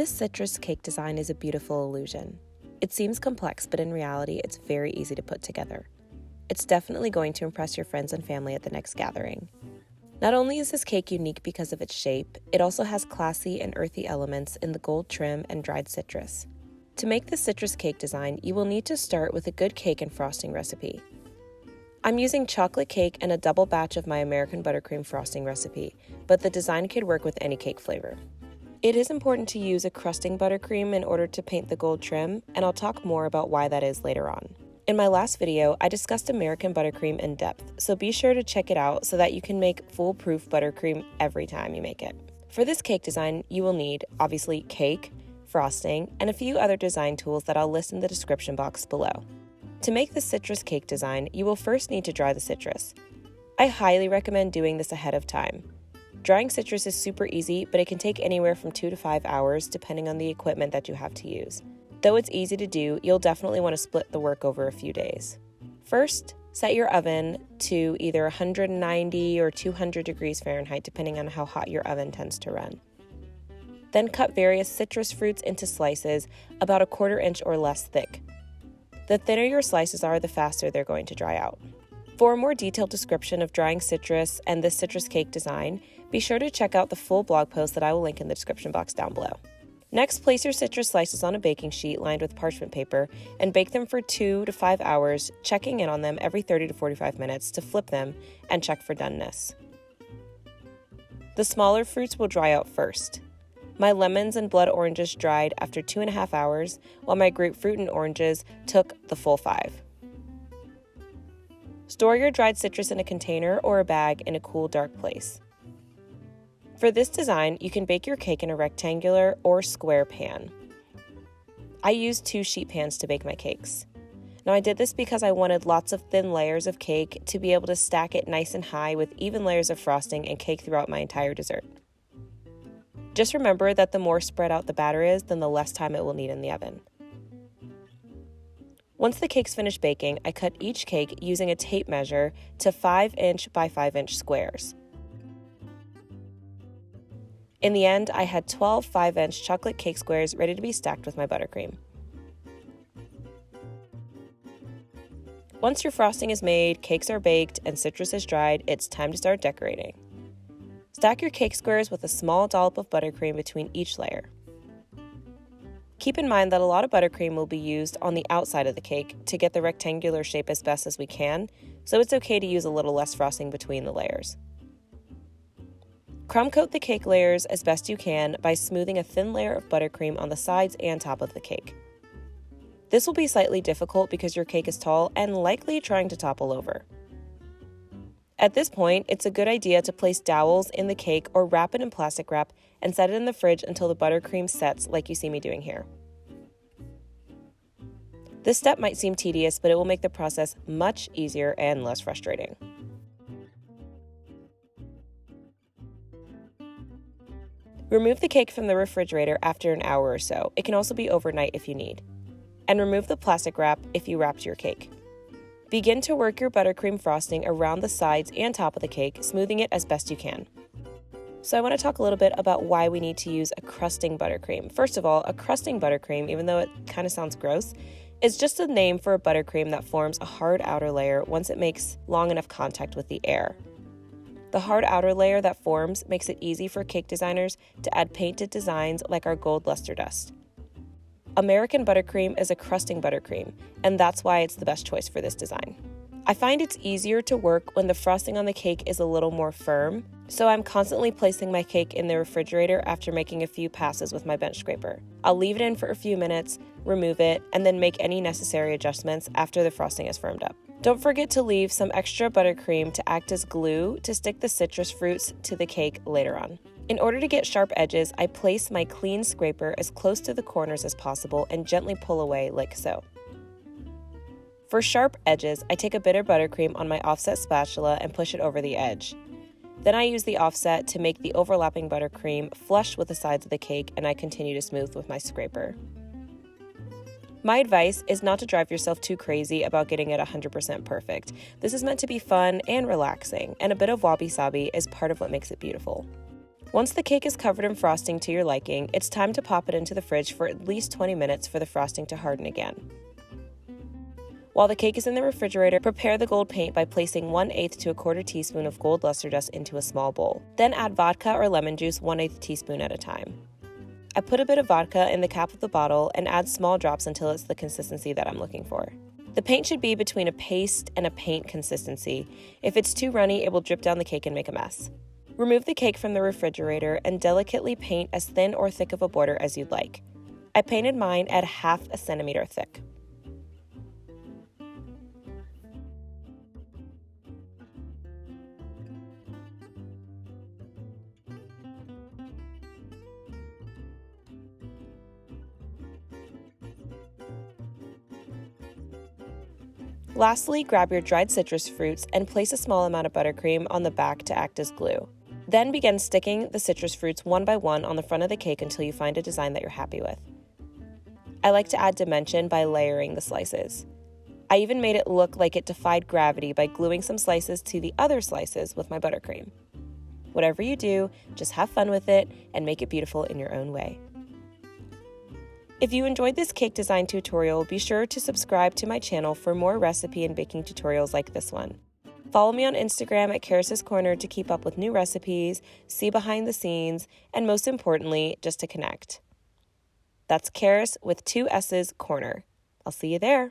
This citrus cake design is a beautiful illusion. It seems complex, but in reality, it's very easy to put together. It's definitely going to impress your friends and family at the next gathering. Not only is this cake unique because of its shape, it also has classy and earthy elements in the gold trim and dried citrus. To make this citrus cake design, you will need to start with a good cake and frosting recipe. I'm using chocolate cake and a double batch of my American buttercream frosting recipe, but the design could work with any cake flavor. It is important to use a crusting buttercream in order to paint the gold trim, and I'll talk more about why that is later on. In my last video, I discussed American buttercream in depth, so be sure to check it out so that you can make foolproof buttercream every time you make it. For this cake design, you will need, obviously, cake, frosting, and a few other design tools that I'll list in the description box below. To make the citrus cake design, you will first need to dry the citrus. I highly recommend doing this ahead of time. Drying citrus is super easy, but it can take anywhere from 2 to 5 hours depending on the equipment that you have to use. Though it's easy to do, you'll definitely want to split the work over a few days. First, set your oven to either 190 or 200 degrees Fahrenheit depending on how hot your oven tends to run. Then cut various citrus fruits into slices about 1/4 inch or less thick. The thinner your slices are, the faster they're going to dry out. For a more detailed description of drying citrus and this citrus cake design, be sure to check out the full blog post that I will link in the description box down below. Next, place your citrus slices on a baking sheet lined with parchment paper and bake them for 2 to 5 hours, checking in on them every 30 to 45 minutes to flip them and check for doneness. The smaller fruits will dry out first. My lemons and blood oranges dried after 2.5 hours, while my grapefruit and oranges took the full 5. Store your dried citrus in a container or a bag in a cool, dark place. For this design, you can bake your cake in a rectangular or square pan. I used 2 sheet pans to bake my cakes. Now I did this because I wanted lots of thin layers of cake to be able to stack it nice and high with even layers of frosting and cake throughout my entire dessert. Just remember that the more spread out the batter is, then the less time it will need in the oven. Once the cake's finished baking, I cut each cake using a tape measure to 5-inch by 5-inch squares. In the end, I had 12 5-inch chocolate cake squares ready to be stacked with my buttercream. Once your frosting is made, cakes are baked, and citrus is dried, it's time to start decorating. Stack your cake squares with a small dollop of buttercream between each layer. Keep in mind that a lot of buttercream will be used on the outside of the cake to get the rectangular shape as best as we can, so it's okay to use a little less frosting between the layers. Crumb coat the cake layers as best you can by smoothing a thin layer of buttercream on the sides and top of the cake. This will be slightly difficult because your cake is tall and likely trying to topple over. At this point, it's a good idea to place dowels in the cake or wrap it in plastic wrap and set it in the fridge until the buttercream sets like you see me doing here. This step might seem tedious, but it will make the process much easier and less frustrating. Remove the cake from the refrigerator after an hour or so. It can also be overnight if you need. And remove the plastic wrap if you wrapped your cake. Begin to work your buttercream frosting around the sides and top of the cake, smoothing it as best you can. So I want to talk a little bit about why we need to use a crusting buttercream. First of all, a crusting buttercream, even though it kind of sounds gross, is just a name for a buttercream that forms a hard outer layer once it makes long enough contact with the air. The hard outer layer that forms makes it easy for cake designers to add painted designs like our gold luster dust. American buttercream is a crusting buttercream, and that's why it's the best choice for this design. I find it's easier to work when the frosting on the cake is a little more firm, so I'm constantly placing my cake in the refrigerator after making a few passes with my bench scraper. I'll leave it in for a few minutes, remove it, and then make any necessary adjustments after the frosting is firmed up. Don't forget to leave some extra buttercream to act as glue to stick the citrus fruits to the cake later on. In order to get sharp edges, I place my clean scraper as close to the corners as possible and gently pull away like so. For sharp edges, I take a bit of buttercream on my offset spatula and push it over the edge. Then I use the offset to make the overlapping buttercream flush with the sides of the cake, and I continue to smooth with my scraper. My advice is not to drive yourself too crazy about getting it 100% perfect. This is meant to be fun and relaxing, and a bit of wabi-sabi is part of what makes it beautiful. Once the cake is covered in frosting to your liking, it's time to pop it into the fridge for at least 20 minutes for the frosting to harden again. While the cake is in the refrigerator, prepare the gold paint by placing 1/8 to 1/4 teaspoon of gold luster dust into a small bowl. Then add vodka or lemon juice 1/8 teaspoon at a time. I put a bit of vodka in the cap of the bottle and add small drops until it's the consistency that I'm looking for. The paint should be between a paste and a paint consistency. If it's too runny, it will drip down the cake and make a mess. Remove the cake from the refrigerator and delicately paint as thin or thick of a border as you'd like. I painted mine at 1/2 centimeter thick. Lastly, grab your dried citrus fruits and place a small amount of buttercream on the back to act as glue. Then begin sticking the citrus fruits one by one on the front of the cake until you find a design that you're happy with. I like to add dimension by layering the slices. I even made it look like it defied gravity by gluing some slices to the other slices with my buttercream. Whatever you do, just have fun with it and make it beautiful in your own way. If you enjoyed this cake design tutorial, be sure to subscribe to my channel for more recipe and baking tutorials like this one. Follow me on Instagram at Karis's Corner to keep up with new recipes, see behind the scenes, and most importantly, just to connect. That's Karis with 2 S's Corner. I'll see you there.